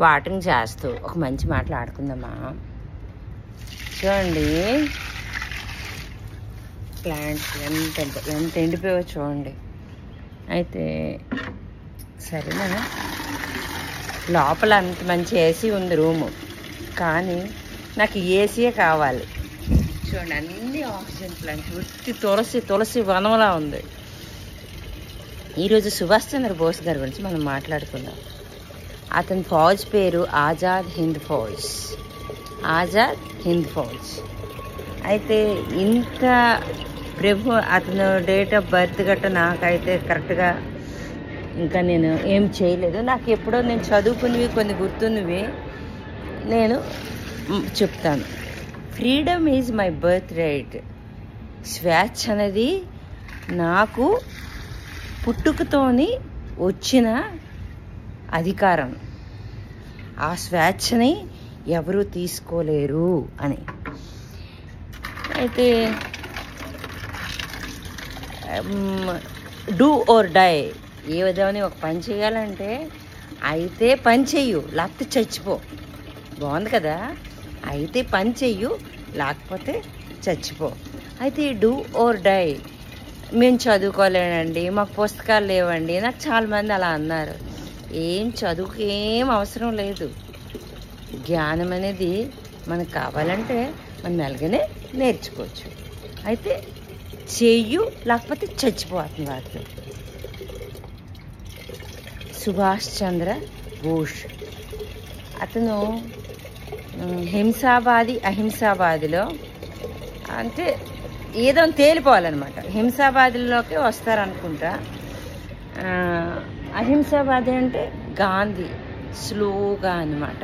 వాటింగ్ చేస్తూ ఒక మంచి మాట్లాడుకుందామా. చూడండి ప్లాంట్స్ ఎంత ఎండిపోయో చూడండి. అయితే సరేనా, లోపల అంత మంచి ఏసీ ఉంది రూము, కానీ నాకు ఏసీయే కావాలి. చూడండి అన్ని ఆక్సిజన్ ప్లాంట్స్, ఉత్తి తులసి వనంలా ఉంది. ఈరోజు సుభాష్ చంద్రబోస్ గారి గురించి మనం మాట్లాడుకుందాం. అతని ఫౌజ్ పేరు ఆజాద్ హింద్ ఫౌజ్. ఆజాద్ హింద్ ఫౌజ్. అయితే ఇంత అతను డేట్ ఆఫ్ బర్త్ గట్ట నాకైతే కరెక్ట్గా ఇంకా నేను ఏం చేయలేదు. నాకు ఎప్పుడో నేను చదువుకున్నవి కొన్ని గుర్తున్నవి నేను చెప్తాను. Freedom is my birth right. స్వేచ్ఛ అనేది నాకు పుట్టుకతోని వచ్చిన అధికారం. ఆ స్వేచ్ఛని ఎవరు తీసుకోలేరు అని. అయితే డూ ఆర్ డై. ఏ విధంగా ఒక పని చేయాలంటే అయితే పని చెయ్యు, లేకపోతే చచ్చిపో. బాగుంది కదా. అయితే పని చెయ్యు, లేకపోతే చచ్చిపో. అయితే డూ ఆర్ డై. మేము చదువుకోలేనండి, మాకు పుస్తకాలు లేవండి. నాకు చాలామంది అలా అన్నారు. చదువుకి ఏం అవసరం లేదు. జ్ఞానం అనేది మనకు కావాలంటే మనం మెల్లగానే నేర్చుకోవచ్చు. అయితే చెయ్యు, లేకపోతే చచ్చిపోతుంది వాటిలో. సుభాష్ చంద్ర బోస్ అతను హింసావాది అహింసావాదిలో అంటే ఏదో తేలిపోవాలన్నమాట. హింసావాదిలోకి వస్తారనుకుంటా. అహింసావాది అంటే గాంధీ, స్లోగా అన్నమాట.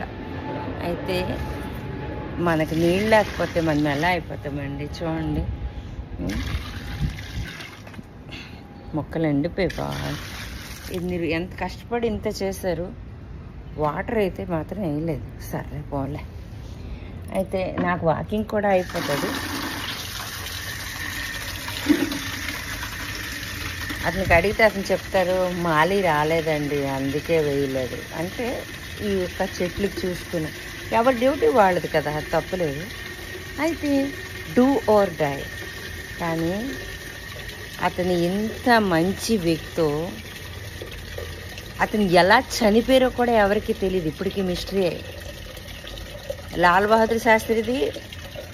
అయితే మనకు నీళ్ళు లేకపోతే మనం ఎలా అయిపోతామండి. చూడండి మొక్కలు ఎండిపోయి మీరు ఎంత కష్టపడి ఇంత చేశారు. వాటర్ అయితే మాత్రం వేయలేదు. సరే పోలే. అయితే నాకు వాకింగ్ కూడా అయిపోతుంది. అతనికి అడిగితే అతను చెప్తారు, మాలి రాలేదండి అందుకే వేయలేదు అంటే. ఈ యొక్క చెట్లు చూసుకుని ఎవరి డ్యూటీ వాళ్ళది కదా, తప్పలేదు. అయితే డూ ఆర్ డై. కానీ అతను ఇంత మంచి వ్యక్తో అతను ఎలా చనిపోయారో కూడా ఎవరికి తెలియదు. ఇప్పటికీ మిస్టరీ. లాల్ బహదూర్ శాస్త్రిది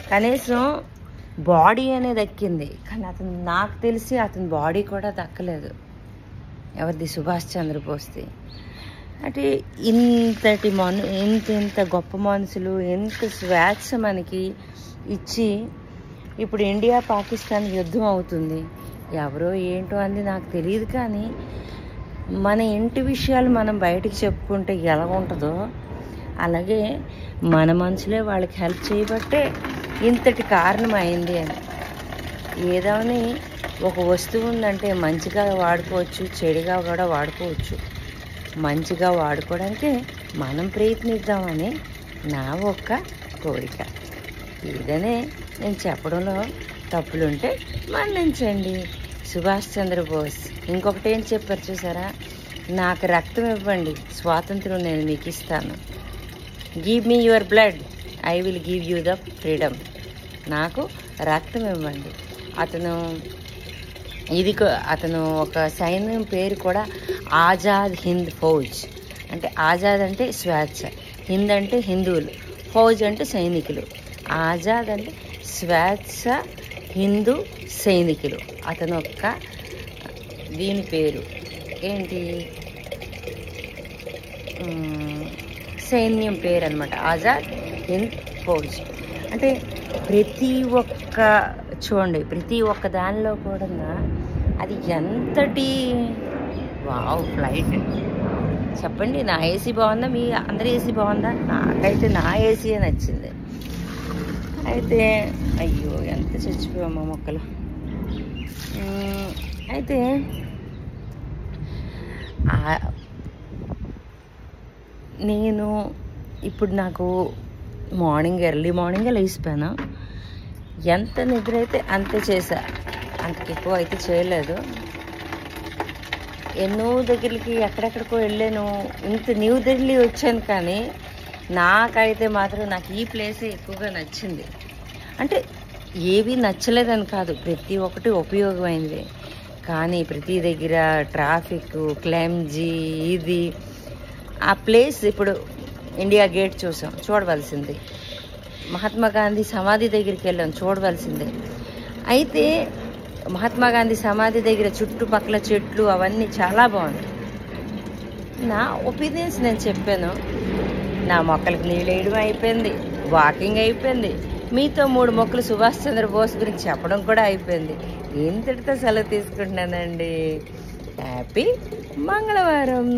కనీసం బాడీ అనేది దక్కింది, కానీ నాకు తెలిసి అతని బాడీ కూడా దక్కలేదు. ఎవరిది? సుభాష్ చంద్రబోస్ది. అంటే ఇంత గొప్ప మనుషులు ఎంత స్వేచ్ఛ మనకి ఇచ్చి ఇప్పుడు ఇండియా పాకిస్తాన్ యుద్ధం అవుతుంది. ఎవరో ఏంటో అంది నాకు తెలియదు. కానీ మన ఇంటి విషయాలు మనం బయటికి చెప్పుకుంటే ఎలా ఉంటుందో అలాగే మన మనుషులే వాళ్ళకి హెల్ప్ చేయబట్టే ఇంతటి కారణం అయింది అని. ఏదోని ఒక వస్తువు ఉందంటే మంచిగా వాడుకోవచ్చు, చెడుగా కూడా వాడుకోవచ్చు. మంచిగా వాడుకోవడానికి మనం ప్రయత్నిద్దామని నా ఒక్క కోరిక. ఏదనే నేను చెప్పడంలో తప్పులుంటే మన్నించండి. సుభాష్ చంద్రబోస్ ఇంకొకటి ఏం చెప్పారు చూసారా? నాకు రక్తం ఇవ్వండి, స్వాతంత్రం నేను మీకు ఇస్తాను. Give me your blood, I will give you the freedom. నాకు రక్తం ఇవ్వండి. అతను ఒక సైన్యం పేరు కూడా ఆజాద్ హింద్ ఫౌజ్. అంటే ఆజాద్ అంటే స్వేచ్ఛ, హింద్ అంటే హిందువులు, ఫౌజ్ అంటే సైనికులు. ఆజాద్ అంటే స్వేచ్ఛ హిందూ సైనికులు. అతను ఒక్క దీని పేరు ఏంటి, సైన్యం పేరు అనమాట, ఆజాద్ హింద్ ఫౌజ్. అంటే ప్రతి ఒక్క దానిలో కూడా అది ఎంతటి వావ్ ఫ్లైట్. చెప్పండి, నా ఏసీ బాగుందా? మీ అందరి ఏసీ బాగుందా? నాకైతే నా ఏసీయే నచ్చింది. అయితే అయ్యో ఎంత చచ్చిపోయామో మొక్కలు. అయితే నేను ఇప్పుడు నాకు ఎర్లీ మార్నింగే లేచిపోయాను. ఎంత నిద్ర అయితే అంతే చేశా, అంతకు ఎక్కువ అయితే చేయలేదు. ఎన్నో దగ్గరికి ఎక్కడెక్కడికో వెళ్ళాను, ఇంత న్యూ ఢిల్లీ వచ్చాను, కానీ నాకైతే మాత్రం నాకు ఈ ప్లేసే ఎక్కువగా నచ్చింది. అంటే ఏవి నచ్చలేదని కాదు, ప్రతి ఒక్కటి ఉపయోగమైంది. కానీ ప్రతి దగ్గర ట్రాఫిక్, క్లెమ్జీ, ఇది ఆ ప్లేస్. ఇప్పుడు ఇండియా గేట్ చూసాం, చూడవలసింది. మహాత్మా గాంధీ సమాధి దగ్గరికి వెళ్ళాం, చూడవలసిందే. అయితే మహాత్మా గాంధీ సమాధి దగ్గర చుట్టుపక్కల చెట్లు అవన్నీ చాలా బాగున్నాయి. నా ఒపీనియన్స్ నేను చెప్పాను. నా మొక్కలకు నీళ్ళు వేయడం అయిపోయింది, వాకింగ్ అయిపోయింది, మీతో 3 మొక్కలు సుభాష్ చంద్రబోస్ గురించి చెప్పడం కూడా అయిపోయింది. ఇంతటితో సెలవు తీసుకుంటున్నానండి. హ్యాపీ మంగళవారం.